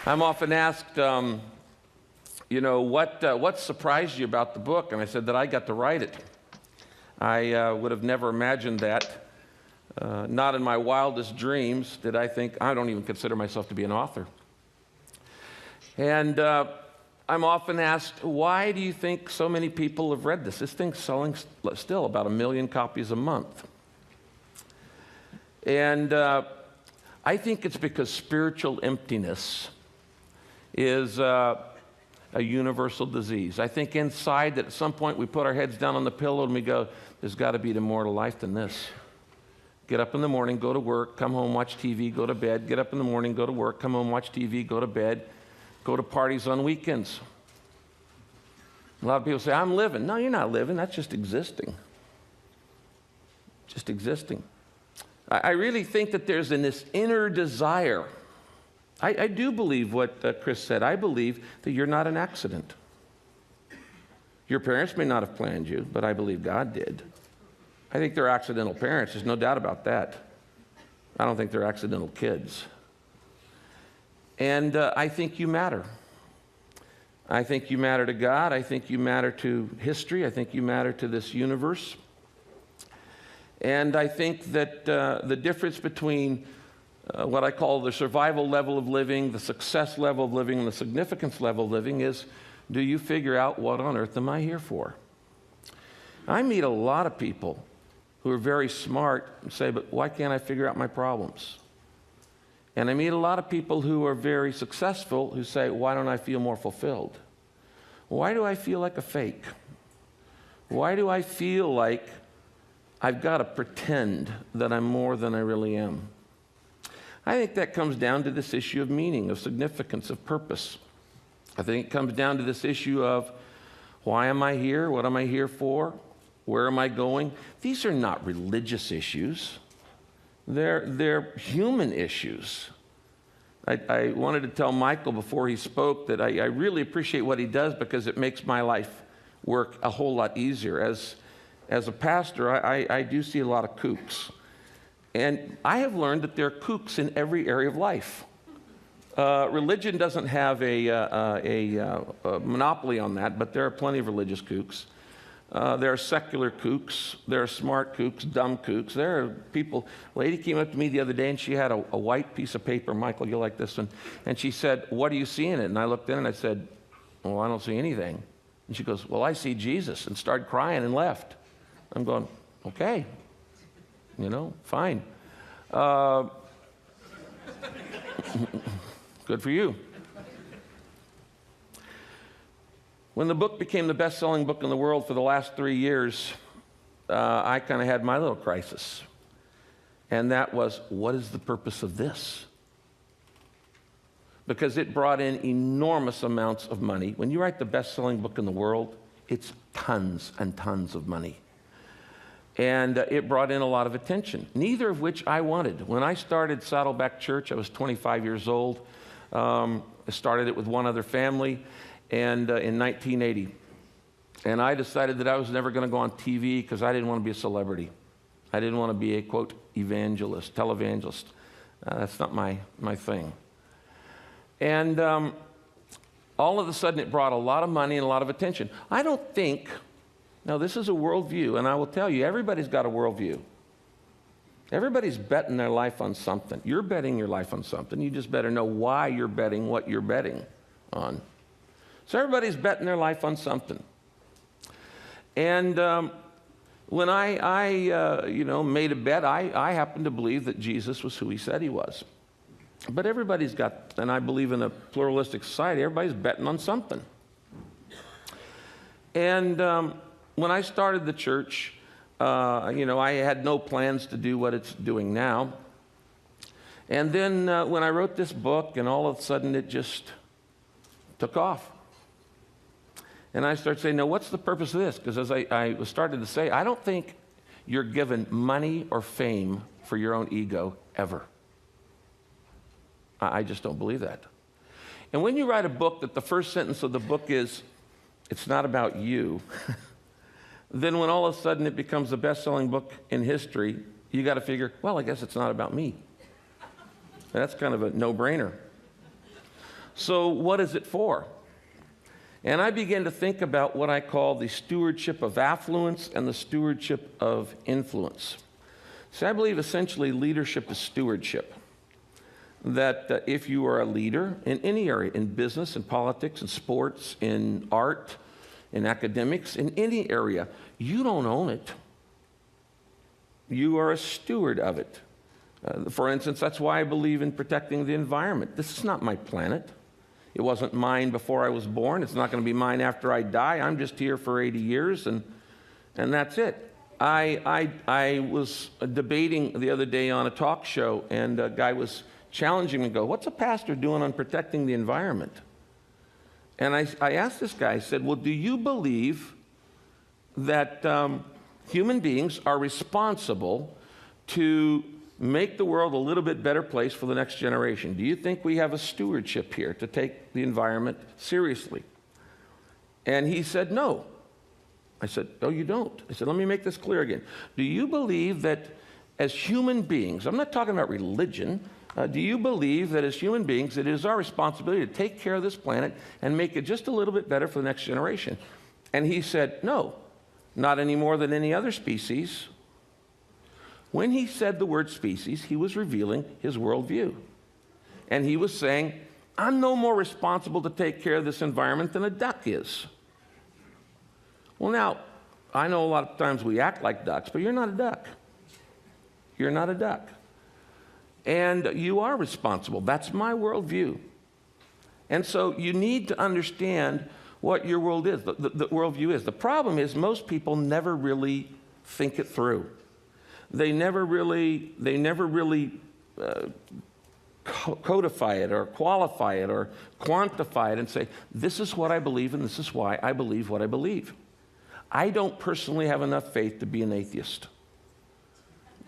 I'm often asked, what surprised you about the book? And I said that I got to write it. I would have never imagined that. Not in my wildest dreams did I think, I don't even consider myself to be an author. And I'm often asked, why do you think so many people have read this? This thing's selling still about 1 million copies a month. And I think it's because spiritual emptiness is a universal disease. I think inside that at some point we put our heads down on the pillow and we go, there's got to be more to life than this. Get up in the morning, go to work, come home, watch TV, go to bed. Get up in the morning, go to work, come home, watch TV, go to bed, go to parties on weekends. A lot of people say, I'm living. No, you're not living. That's just existing. Just existing. I really think that there's this inner desire. I do believe what Chris said. I believe that you're not an accident. Your parents may not have planned you, but I believe God did. I think they're accidental parents. There's no doubt about that. I don't think they're accidental kids. And I think you matter. I think you matter to God. I think you matter to history. I think you matter to this universe. And I think that the difference between what I call the survival level of living, the success level of living, and the significance level of living is, do you figure out what on earth am I here for? I meet a lot of people who are very smart and say, but why can't I figure out my problems? And I meet a lot of people who are very successful who say, why don't I feel more fulfilled? Why do I feel like a fake? Why do I feel like I've got to pretend that I'm more than I really am? I think that comes down to this issue of meaning, of significance, of purpose. I think it comes down to this issue of, why am I here? What am I here for? Where am I going? These are not religious issues. They're human issues. I wanted to tell Michael before he spoke that I really appreciate what he does because it makes my life work a whole lot easier. As a pastor, I do see a lot of kooks. And I have learned that there are kooks in every area of life. Religion doesn't have a monopoly on that, but there are plenty of religious kooks. There are secular kooks. There are smart kooks, dumb kooks. There are people. A lady came up to me the other day, and she had a white piece of paper. Michael, you'll like this one. And she said, what do you see in it? And I looked in, and I said, well, I don't see anything. And she goes, well, I see Jesus, and started crying and left. I'm going, okay, fine. Good for you. When the book became the best-selling book in the world for the last 3 years, I kind of had my little crisis. And that was, what is the purpose of this? Because it brought in enormous amounts of money. When you write the best-selling book in the world, it's tons and tons of money. And it brought in a lot of attention, neither of which I wanted. When I started Saddleback Church, I was 25 years old. I started it with one other family. And in 1980. And I decided that I was never going to go on TV because I didn't want to be a celebrity. I didn't want to be a, quote, evangelist, televangelist. That's not my thing. And all of a sudden it brought a lot of money and a lot of attention. I don't think, now this is a worldview, and I will tell you, everybody's got a worldview. Everybody's betting their life on something. You're betting your life on something. You just better know why you're betting what you're betting on. So everybody's betting their life on something. And when I made a bet, I happen to believe that Jesus was who he said he was. But everybody's got, and I believe in a pluralistic society, everybody's betting on something. And when I started the church, I had no plans to do what it's doing now. And then when I wrote this book, and all of a sudden it just took off. And I started saying, now what's the purpose of this? Because as I started to say, I don't think you're given money or fame for your own ego ever. I just don't believe that. And when you write a book that the first sentence of the book is, it's not about you, then when all of a sudden it becomes the best-selling book in history, you got to figure, well, I guess it's not about me. That's kind of a no-brainer. So what is it for? And I began to think about what I call the stewardship of affluence and the stewardship of influence. So I believe essentially leadership is stewardship. That if you are a leader in any area, in business, in politics, in sports, in art, in academics, in any area, you don't own it. You are a steward of it. For instance, that's why I believe in protecting the environment. This is not my planet. It wasn't mine before I was born. It's not going to be mine after I die. I'm just here for 80 years, and that's it. I was debating the other day on a talk show, and a guy was challenging me and go, what's a pastor doing on protecting the environment? And I asked this guy, I said, well, do you believe that human beings are responsible to make the world a little bit better place for the next generation? Do you think we have a stewardship here to take the environment seriously? And he said, no. I said, no, you don't. I said, let me make this clear again. Do you believe that as human beings, I'm not talking about religion, do you believe that as human beings it is our responsibility to take care of this planet and make it just a little bit better for the next generation? And he said, no, not any more than any other species. When he said the word species, he was revealing his worldview. And he was saying, I'm no more responsible to take care of this environment than a duck is. Well, now, I know a lot of times we act like ducks, but you're not a duck. You're not a duck. And you are responsible. That's my worldview. And so you need to understand what your world is, the worldview is. The problem is most people never really think it through. They never really codify it or qualify it or quantify it and say, this is what I believe and this is why I believe what I believe. I don't personally have enough faith to be an atheist.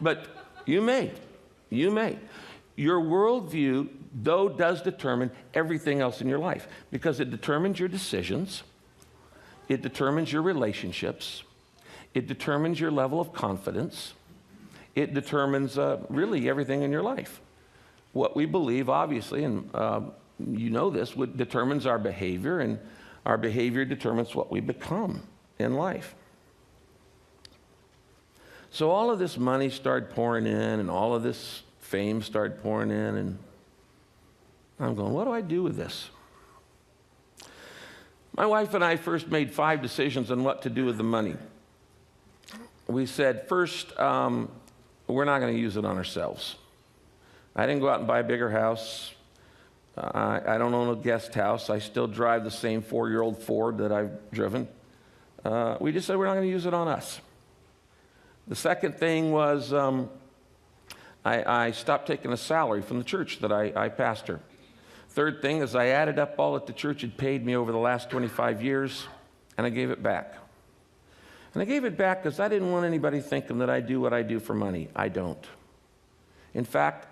But you may. You may. Your worldview, though, does determine everything else in your life because it determines your decisions, it determines your relationships, it determines your level of confidence, it determines really everything in your life. What we believe, obviously, and you know this, determines our behavior, and our behavior determines what we become in life. So all of this money started pouring in, and all of this fame started pouring in, and I'm going, what do I do with this? My wife and I first made 5 decisions on what to do with the money. We said, first, we're not going to use it on ourselves. I didn't go out and buy a bigger house. I don't own a guest house. I still drive the same 4-year-old Ford that I've driven. We just said we're not going to use it on us. The second thing was I stopped taking a salary from the church that I pastor. Third thing is I added up all that the church had paid me over the last 25 years, and I gave it back. And I gave it back because I didn't want anybody thinking that I do what I do for money. I don't. In fact,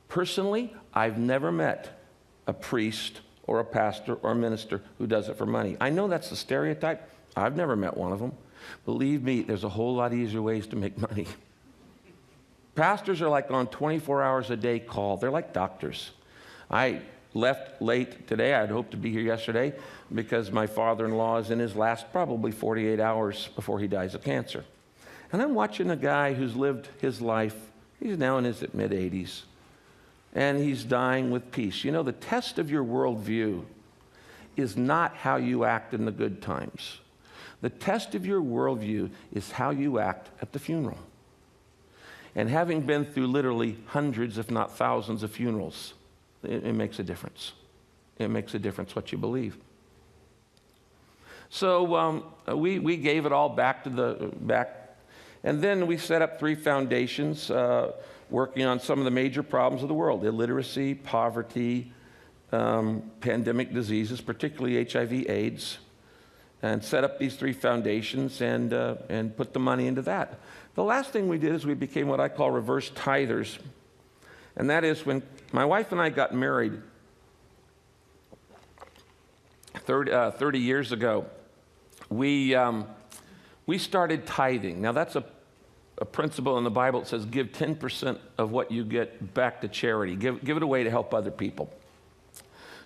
personally, I've never met a priest or a pastor or a minister who does it for money. I know that's the stereotype. I've never met one of them. Believe me, there's a whole lot easier ways to make money. Pastors are like on 24 hours a day call. They're like doctors. I left late today. I'd hoped to be here yesterday because my father-in-law is in his last probably 48 hours before he dies of cancer. And I'm watching a guy who's lived his life. He's now in his mid-80s. And he's dying with peace. You know, the test of your worldview is not how you act in the good times. The test of your worldview is how you act at the funeral. And having been through literally hundreds, if not thousands of funerals, it makes a difference. It makes a difference what you believe. So we gave it all back. And then we set up 3 foundations working on some of the major problems of the world: illiteracy, poverty, pandemic diseases, particularly HIV/AIDS, and set up these 3 foundations and put the money into that. The last thing we did is we became what I call reverse tithers. And that is when my wife and I got married 30 years ago, we started tithing. Now that's a principle in the Bible that says give 10% of what you get back to charity. Give it away to help other people.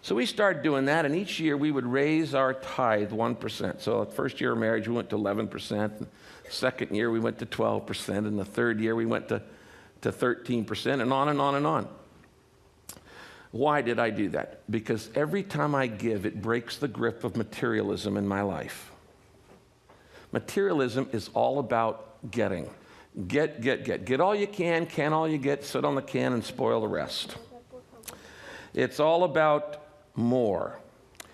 So we started doing that, and each year we would raise our tithe 1%. So the first year of marriage, we went to 11%. The second year, we went to 12%. And the third year, we went to 13%, and on and on and on. Why did I do that? Because every time I give, it breaks the grip of materialism in my life. Materialism is all about getting. Get. Get all you can all you get, sit on the can and spoil the rest. It's all about more,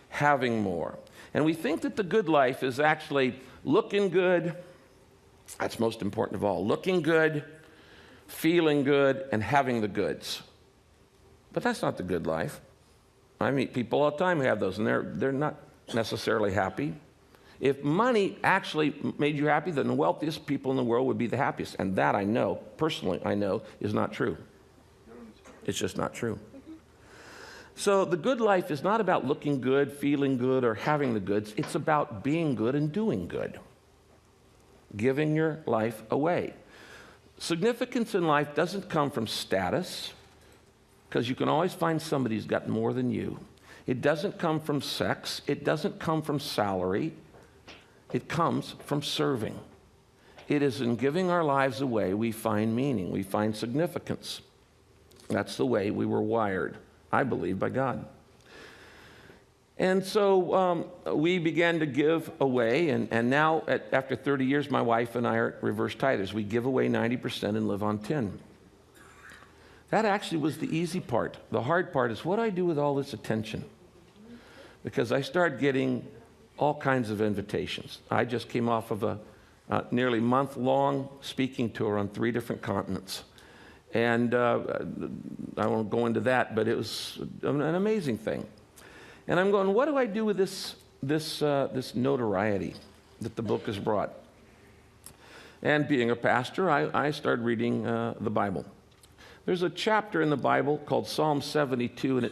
having more. And we think that the good life is actually looking good. That's most important of all. Looking good, feeling good, and having the goods. But that's not the good life. I meet people all the time who have those, and they're not necessarily happy. If money actually made you happy, then the wealthiest people in the world would be the happiest. And that I know, personally I know, is not true. It's just not true. So the good life is not about looking good, feeling good, or having the goods. It's about being good and doing good. Giving your life away. Significance in life doesn't come from status, because you can always find somebody who's got more than you. It doesn't come from sex. It doesn't come from salary. It comes from serving. It is in giving our lives away we find meaning, we find significance. That's the way we were wired, I believe, by God. And so we began to give away, and now after 30 years, my wife and I are reverse tithers. We give away 90% and live on 10%. That actually was the easy part. The hard part is, what do I do with all this attention? Because I started getting all kinds of invitations. I just came off of a nearly month-long speaking tour on 3 different continents. And I won't go into that, but it was an amazing thing. And I'm going, what do I do with this notoriety that the book has brought? And being a pastor, I started reading the Bible. There's a chapter in the Bible called Psalm 72, and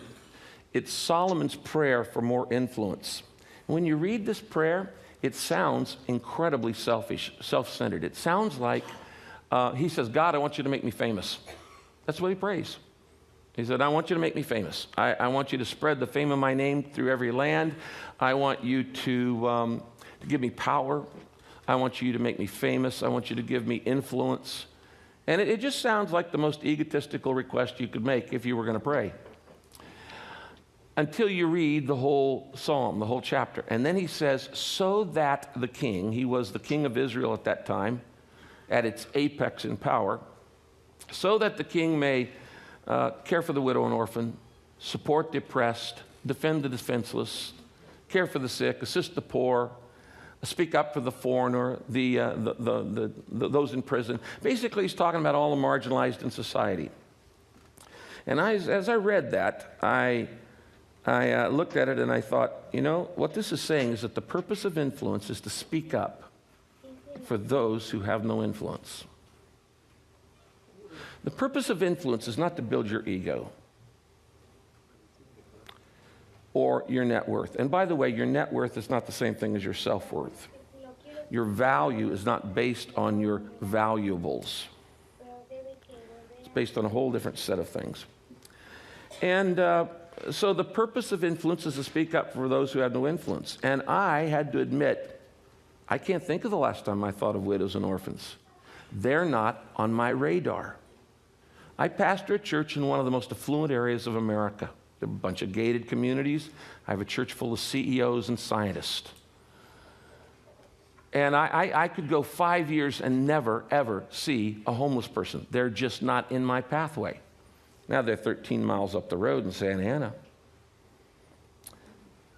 it's Solomon's prayer for more influence. When you read this prayer, it sounds incredibly selfish, self-centered. It sounds like he says, God, I want you to make me famous. That's what he prays. He said, I want you to make me famous. I want you to spread the fame of my name through every land. I want you to give me power. I want you to make me famous. I want you to give me influence. And it just sounds like the most egotistical request you could make if you were going to pray. Until you read the whole psalm, the whole chapter. And then he says, so that the king, he was the king of Israel at that time, at its apex in power, so that the king may care for the widow and orphan, support the oppressed, defend the defenseless, care for the sick, assist the poor, speak up for the foreigner, those in prison. Basically, he's talking about all the marginalized in society. And as I read that, I looked at it and I thought, you know, what this is saying is that the purpose of influence is to speak up for those who have no influence. The purpose of influence is not to build your ego or your net worth. And by the way, your net worth is not the same thing as your self-worth. Your value is not based on your valuables. It's based on a whole different set of things. And so the purpose of influence is to speak up for those who have no influence. And I had to admit, I can't think of the last time I thought of widows and orphans. They're not on my radar. I pastor a church in one of the most affluent areas of America. There are a bunch of gated communities. I have a church full of CEOs and scientists. And I could go 5 years and never, ever see a homeless person. They're just not in my pathway. Now they're 13 miles up the road in Santa Ana.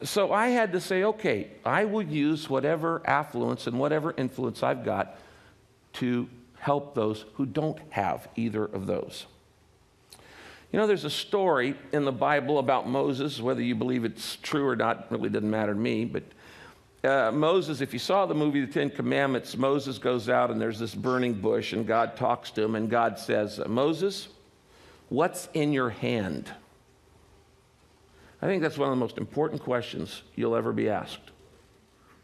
So I had to say, okay, I will use whatever affluence and whatever influence I've got to help those who don't have either of those. You know, there's a story in the Bible about Moses. Whether you believe it's true or not really doesn't matter to me, but Moses, if you saw the movie The Ten Commandments, Moses goes out and there's this burning bush and God talks to him and God says, Moses, what's in your hand? I think that's one of the most important questions you'll ever be asked.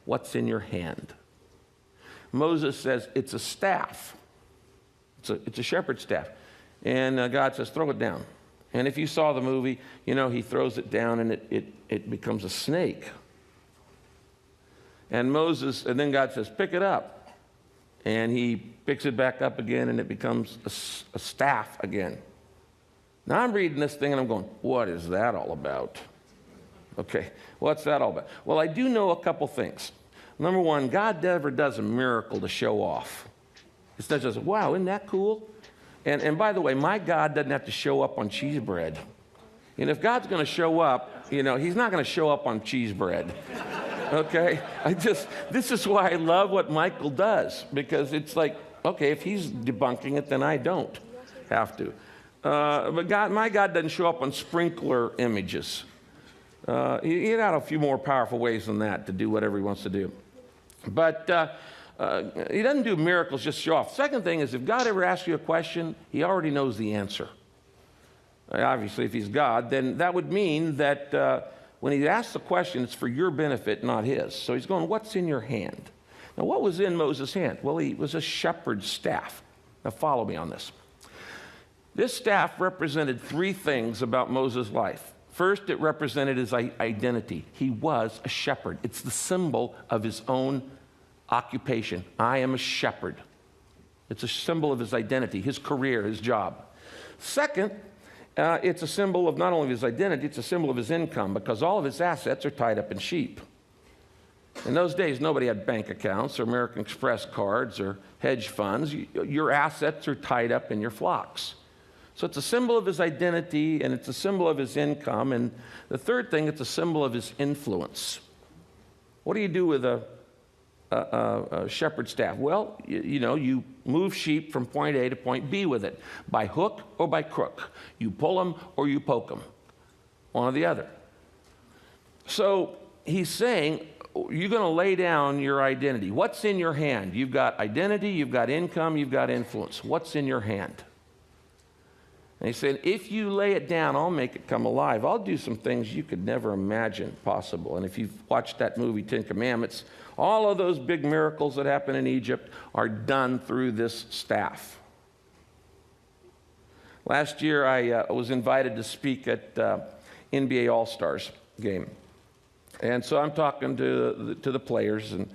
What's in your hand? Moses says, it's a staff. It's a shepherd's staff. And God says, throw it down. And if you saw the movie, you know he throws it down and it becomes a snake. And then God says, pick it up. And he picks it back up again and it becomes a staff again. Now I'm reading this thing and I'm going, what is that all about? Okay, what's that all about? Well, I do know a couple things. Number one, God never does a miracle to show off. It's not just, wow, isn't that cool? And by the way, my God doesn't have to show up on cheese bread. And if God's going to show up, he's not going to show up on cheese bread. Okay? This is why I love what Michael does, because it's like, okay, if he's debunking it, then I don't have to. But my God doesn't show up on sprinkler images. He got a few more powerful ways than that to do whatever he wants to do. But he doesn't do miracles just to show off. Second thing is, if God ever asks you a question, he already knows the answer. Obviously, if he's God, then that would mean that when he asks the question, it's for your benefit, not his. So he's going, what's in your hand? Now, what was in Moses' hand? Well, he was a shepherd's staff. Now, follow me on this. This staff represented three things about Moses' life. First, it represented his identity. He was a shepherd. It's the symbol of his own occupation. I am a shepherd. It's a symbol of his identity, his career, his job. Second, it's a symbol of not only his identity, it's a symbol of his income, because all of his assets are tied up in sheep. In those days, nobody had bank accounts or American Express cards or hedge funds. Your assets are tied up in your flocks. So it's a symbol of his identity, and it's a symbol of his income. And the third thing, it's a symbol of his influence. What do you do with a shepherd's staff? Well, you move sheep from point A to point B with it, by hook or by crook. You pull them or you poke them, one or the other. So he's saying, you're going to lay down your identity. What's in your hand? You've got identity, you've got income, you've got influence. What's in your hand? And he said, if you lay it down, I'll make it come alive. I'll do some things you could never imagine possible. And if you've watched that movie, 10 Commandments, all of those big miracles that happen in Egypt are done through this staff. Last year, I was invited to speak at NBA All-Stars game. And so I'm talking to the players, and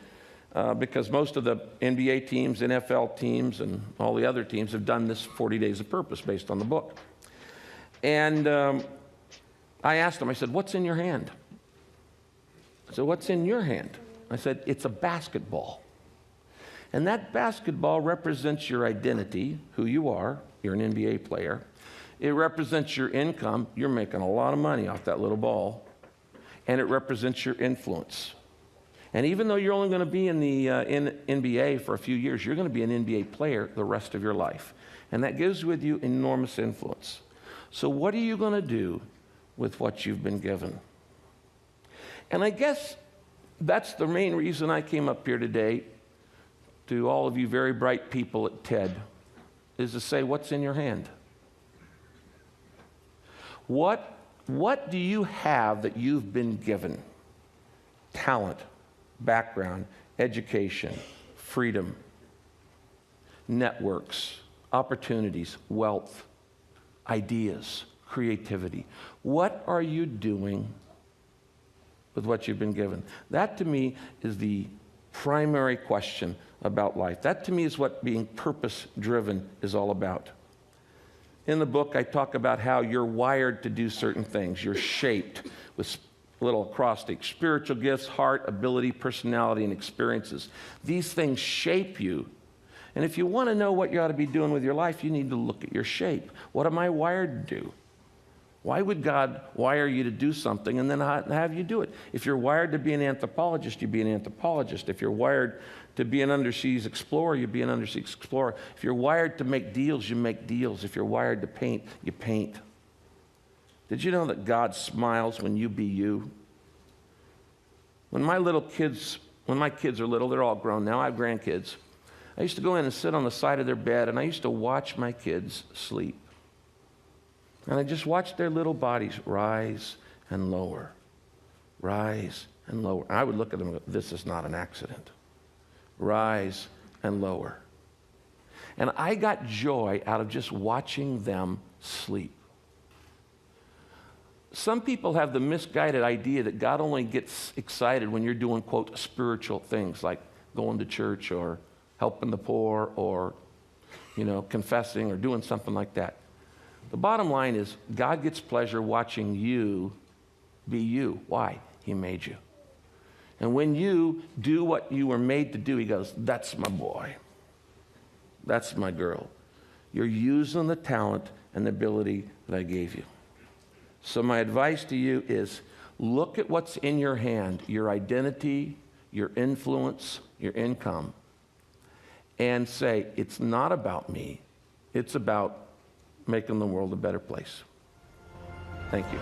because most of the NBA teams, NFL teams, and all the other teams have done this 40 Days of Purpose based on the book. And I asked them, I said, what's in your hand? I said, what's in your hand? I said, it's a basketball. And that basketball represents your identity, who you are. You're an NBA player. It represents your income. You're making a lot of money off that little ball. And it represents your influence. And even though you're only going to be in the NBA for a few years, you're going to be an NBA player the rest of your life. And that gives with you enormous influence. So what are you going to do with what you've been given? And I guess that's the main reason I came up here today to all of you very bright people at TED, is to say, what's in your hand? What do you have that you've been given? Talent, background, education, freedom, networks, opportunities, wealth, ideas, creativity. What are you doing with what you've been given? That to me is the primary question about life. That to me is what being purpose-driven is all about. In the book, I talk about how you're wired to do certain things. You're shaped with little acrostics: spiritual gifts, heart, ability, personality, and experiences. These things shape you. And if you want to know what you ought to be doing with your life, you need to look at your shape. What am I wired to do? Why would God wire you to do something and then have you do it? If you're wired to be an anthropologist, you be an anthropologist. If you're wired to be an underseas explorer, you be an underseas explorer. If you're wired to make deals, you make deals. If you're wired to paint, you paint. Did you know that God smiles when you be you? When my kids are little, they're all grown now, I have grandkids. I used to go in and sit on the side of their bed, and I used to watch my kids sleep. And I just watched their little bodies rise and lower, rise and lower. And I would look at them and go, this is not an accident. Rise and lower. And I got joy out of just watching them sleep. Some people have the misguided idea that God only gets excited when you're doing, quote, spiritual things like going to church or helping the poor or, confessing or doing something like that. The bottom line is God gets pleasure watching you be you. Why? He made you. And when you do what you were made to do, he goes, that's my boy. That's my girl. You're using the talent and the ability that I gave you. So my advice to you is look at what's in your hand, your identity, your influence, your income, and say, it's not about me. It's about making the world a better place. Thank you.